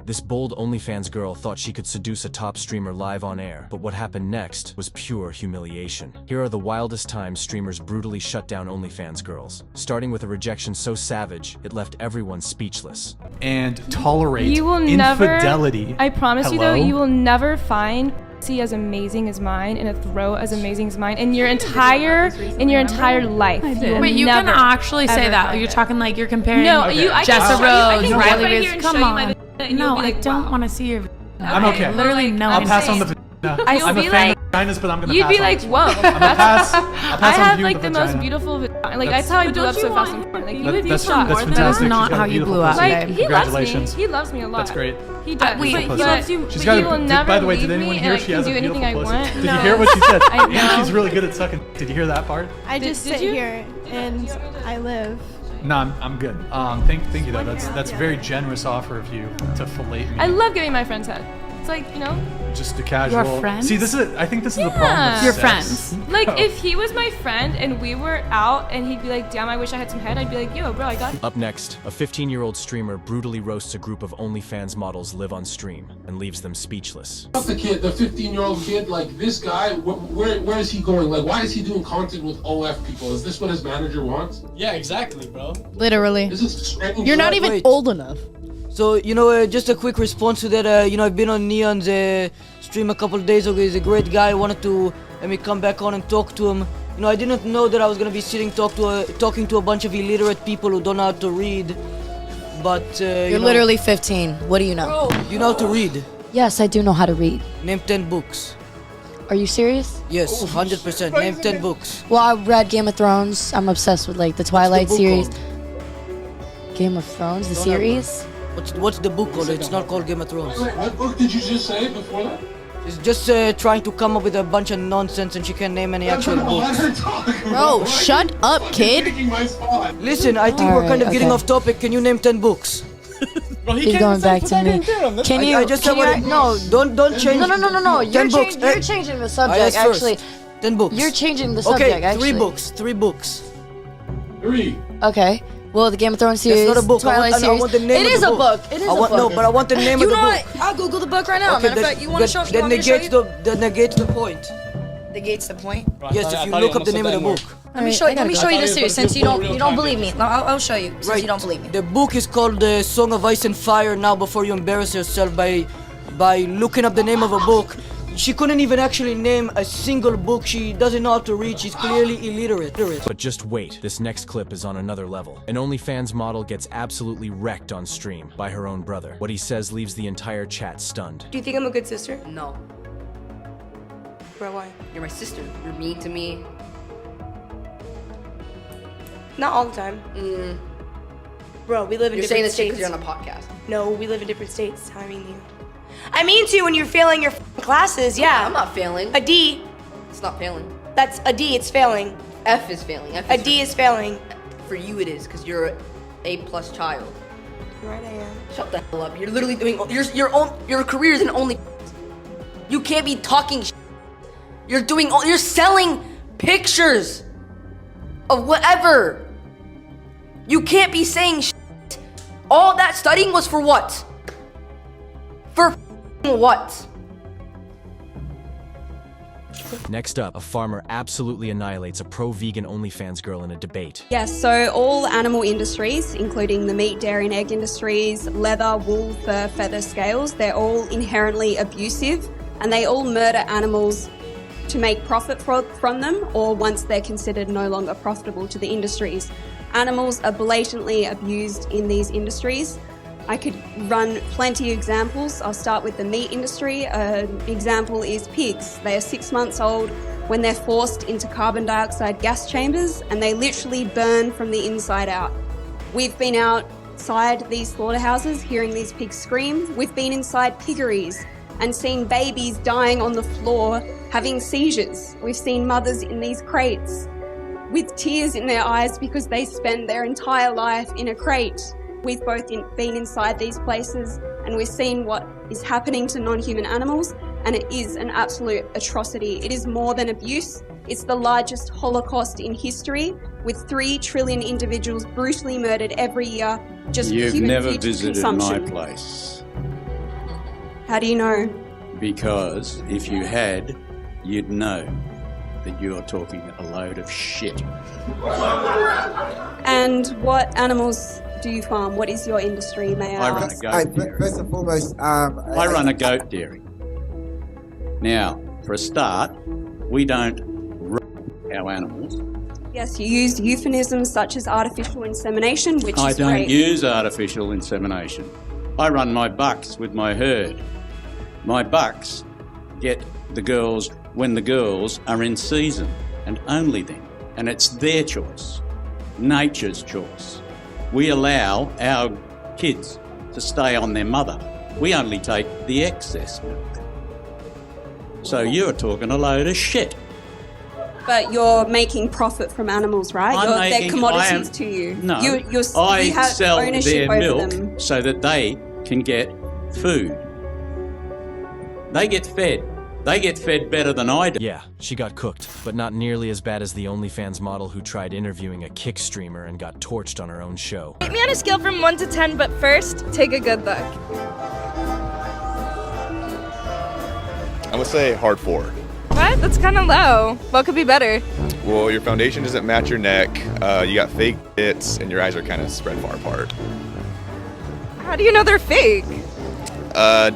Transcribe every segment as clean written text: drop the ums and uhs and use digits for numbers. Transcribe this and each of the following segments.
This bold OnlyFans girl thought she could seduce a top streamer live on air, but what happened next was pure humiliation. Here are the wildest times streamers brutally shut down OnlyFans girls, starting with a rejection so savage it left everyone speechless. And tolerate you will infidelity. Never, I promise you though, you will never find as amazing as mine and a throw as amazing as mine in your entire life. Wait, you can actually say that. You're talking like you're comparing. No, okay. Jessa Rhodes, Riley Rizzo. Come on. No, I don't want to see your. I'm okay. Literally no. I'll pass on the. I'm a fan of vaginas, but I'm gonna. You'd be like, whoa. I'll pass I have like the most beautiful. Like that's how I blew up so fast and far. Like you would be shocked. That's fantastic. That's not how you blew up. Like he loves me. Congratulations. He loves me a lot. That's great. He does. Wait, he loves you. She's but got he will never by the way, did leave anyone me, hear and she I has can a do beautiful anything I pussy? want. Did you hear what she said? I know. And she's really good at sucking. Did you hear that part? I just sit here and I live. No, I'm good. Thank you though. That's a very generous offer of you to fillet me. I love giving my friends head. It's like, you know, just a casual. Your friends? See, I think this is the problem with Your sex. friends. like if he was my friend and we were out and he'd be like, damn, I wish I had some head, I'd be like, yo, bro, I got it. Up next, a 15-year-old streamer brutally roasts a group of OnlyFans models live on stream and leaves them speechless. The 15-year-old kid, like this guy, where is he going? Like, why is he doing content with OF people? Is this what his manager wants? Yeah, exactly, bro. Literally. This is strange. You're not even old enough. So, just a quick response to that, I've been on Neon's stream a couple of days ago. He's a great guy. I wanted to let me come back on and talk to him. I didn't know that I was going to be sitting talking to a bunch of illiterate people who don't know how to read. But, You're literally 15. What do you know? You know how to read? Yes, I do know how to read. Name 10 books. Are you serious? Yes, 100%. Name 10 books. Well, I read Game of Thrones. I'm obsessed with like the Twilight series. Game of Thrones, the series? What's the book called? It's not called Game of Thrones. Wait, what book did you just say before that? She's just trying to come up with a bunch of nonsense and she can't name any actual books. Bro, shut up, kid. Listen, I think we're kind of getting off topic. Can you name 10 books? Bro, He's going back to me. Can you? I just said no, don't change. No. You're changing the subject. Actually, 10 books. You're changing the subject. Okay, actually. 3 books. 3. Okay. Well, the Game of Thrones series, it's not a book. Twilight series. I want the name it of is the a book. book. It is a book. No, but I want the name of the book. I'll Google the book right now. Okay, Matter of fact, you want to show me? That negates the point. Negates the point. Yes, if you look up the name of the book. Let me show you the series since you don't believe me. I'll show you since you don't believe me. The book is called The Song of Ice and Fire. Now, before you embarrass yourself by looking up the name of a book. She couldn't even actually name a single book. She doesn't know how to read. She's clearly illiterate. But just wait, this next clip is on another level. An OnlyFans model gets absolutely wrecked on stream by her own brother. What he says leaves the entire chat stunned. Do you think I'm a good sister? No. Bro, why? You're my sister. You're mean to me. Not all the time. Bro, we live in You're different states. states. You're on a podcast. No, we live in different states. I mean you. I mean to when you're failing your classes, yeah. I'm not failing. A D. It's not failing. That's a D, it's failing. F is failing. A D is failing. For you it is, because you're an A+ child. Right I am. Shut the hell up. You're literally doing your career is an only. You can't be talking shit. You're selling pictures of whatever. You can't be saying shit. All that studying was for what? For what? Next up, a farmer absolutely annihilates a pro-vegan OnlyFans girl in a debate. Yes, so all animal industries, including the meat, dairy and egg industries, leather, wool, fur, feather, scales, they're all inherently abusive and they all murder animals to make profit from them or once they're considered no longer profitable to the industries. Animals are blatantly abused in these industries. I could run plenty of examples. I'll start with the meat industry. An example is pigs. They are 6 months old when they're forced into carbon dioxide gas chambers and they literally burn from the inside out. We've been outside these slaughterhouses hearing these pigs scream. We've been inside piggeries and seen babies dying on the floor having seizures. We've seen mothers in these crates with tears in their eyes because they spend their entire life in a crate. We've both been inside these places and we've seen what is happening to non-human animals, and it is an absolute atrocity. It is more than abuse. It's the largest Holocaust in history, with 3 trillion individuals brutally murdered every year just for human food consumption. You've never visited my place. How do you know? Because if you had, you'd know that you're talking a load of shit. And what animals do you farm? What is your industry, may I I run a ask? goat dairy. First and foremost, I run a goat dairy. Now, for a start, we don't our animals. Yes, you used euphemisms such as artificial insemination, which I is don't great. use artificial insemination. I run my bucks with my herd. My bucks get the girls when the girls are in season, and only then. And it's their choice, nature's choice. We allow our kids to stay on their mother. We only take the excess milk. So you're talking a load of shit. But you're making profit from animals, right? They're commodities to you. No, you I have sell ownership their over milk them. so that they can get food. They get fed. They get fed better than I do. Yeah, she got cooked, but not nearly as bad as the OnlyFans model who tried interviewing a kick streamer and got torched on her own show. Rate me on a scale from 1 to 10, but first, take a good look. I'm gonna say hard 4. What? That's kind of low. What could be better? Well, your foundation doesn't match your neck, you got fake tits, and your eyes are kind of spread far apart. How do you know they're fake?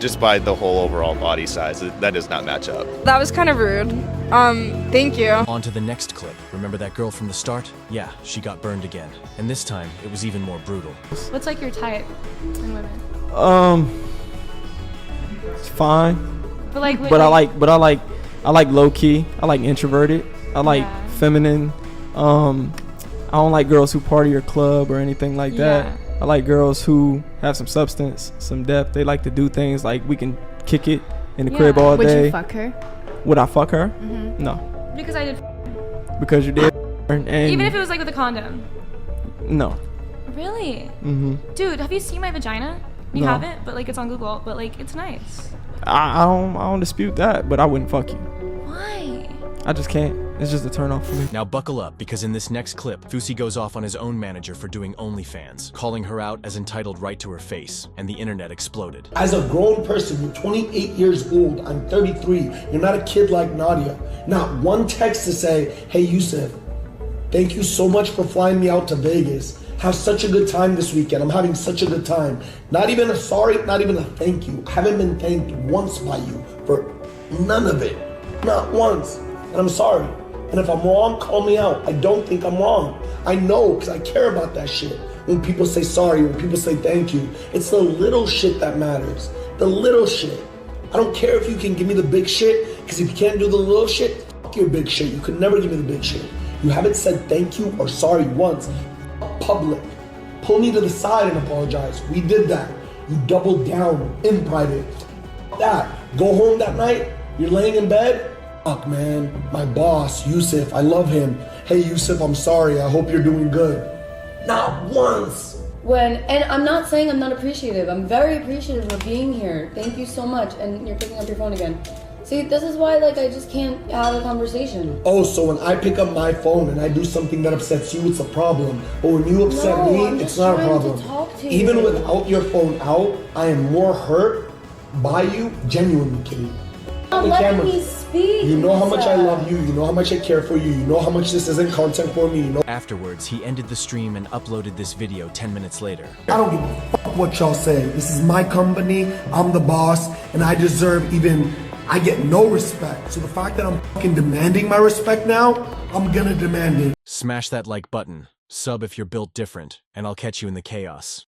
Just by the whole overall body size, that does not match up. That was kind of rude. Thank you. On to the next clip. Remember that girl from the start? Yeah, she got burned again. And this time, it was even more brutal. What's like your type in women? It's fine. But like, I like low key. I like introverted. I like feminine. I don't like girls who party or club or anything like that. I like girls who have some substance, some depth. They like to do things like we can kick it in the crib all day. Would you fuck her? Would I fuck her? Mm-hmm. No. Because I did. Because you did. And Even if it was like with a condom. No. Really? Mm-hmm. Dude, have you seen my vagina? You No. haven't, but like it's on Google. But like it's nice. I don't dispute that, but I wouldn't fuck you. Why? I just can't. It's just a turn off for me. Now buckle up, because in this next clip, Fousey goes off on his own manager for doing OnlyFans, calling her out as entitled right to her face, and the internet exploded. As a grown person, you're 28 years old, I'm 33, you're not a kid like Nadia. Not one text to say, hey Yusuf, thank you so much for flying me out to Vegas. Have such a good time this weekend. I'm having such a good time. Not even a sorry, not even a thank you. I haven't been thanked once by you for none of it. Not once. And I'm sorry. And if I'm wrong, call me out. I don't think I'm wrong. I know, because I care about that shit. When people say sorry, when people say thank you, it's the little shit that matters. The little shit. I don't care if you can give me the big shit, because if you can't do the little shit, fuck your big shit. You could never give me the big shit. You haven't said thank you or sorry once. Public. Pull me to the side and apologize. We did that. You doubled down in private. That. Go home that night, you're laying in bed. Fuck man, my boss, Yusuf, I love him. Hey Yusuf, I'm sorry, I hope you're doing good. Not once. And I'm not saying I'm not appreciative. I'm very appreciative of being here. Thank you so much. And you're picking up your phone again. See, this is why I just can't have a conversation. Oh, so when I pick up my phone and I do something that upsets you, it's a problem. But when you upset me, it's not a problem. Even without your phone out, I am more hurt by you, genuinely, Kitty. Let me speak. You know how much I love you, you know how much I care for you, you know how much this isn't content for me, you know. Afterwards, he ended the stream and uploaded this video 10 minutes later. I don't give a fuck what y'all say. This is my company, I'm the boss, and I deserve I get no respect. So the fact that I'm fucking demanding my respect now, I'm gonna demand it. Smash that like button, sub if you're built different, and I'll catch you in the chaos.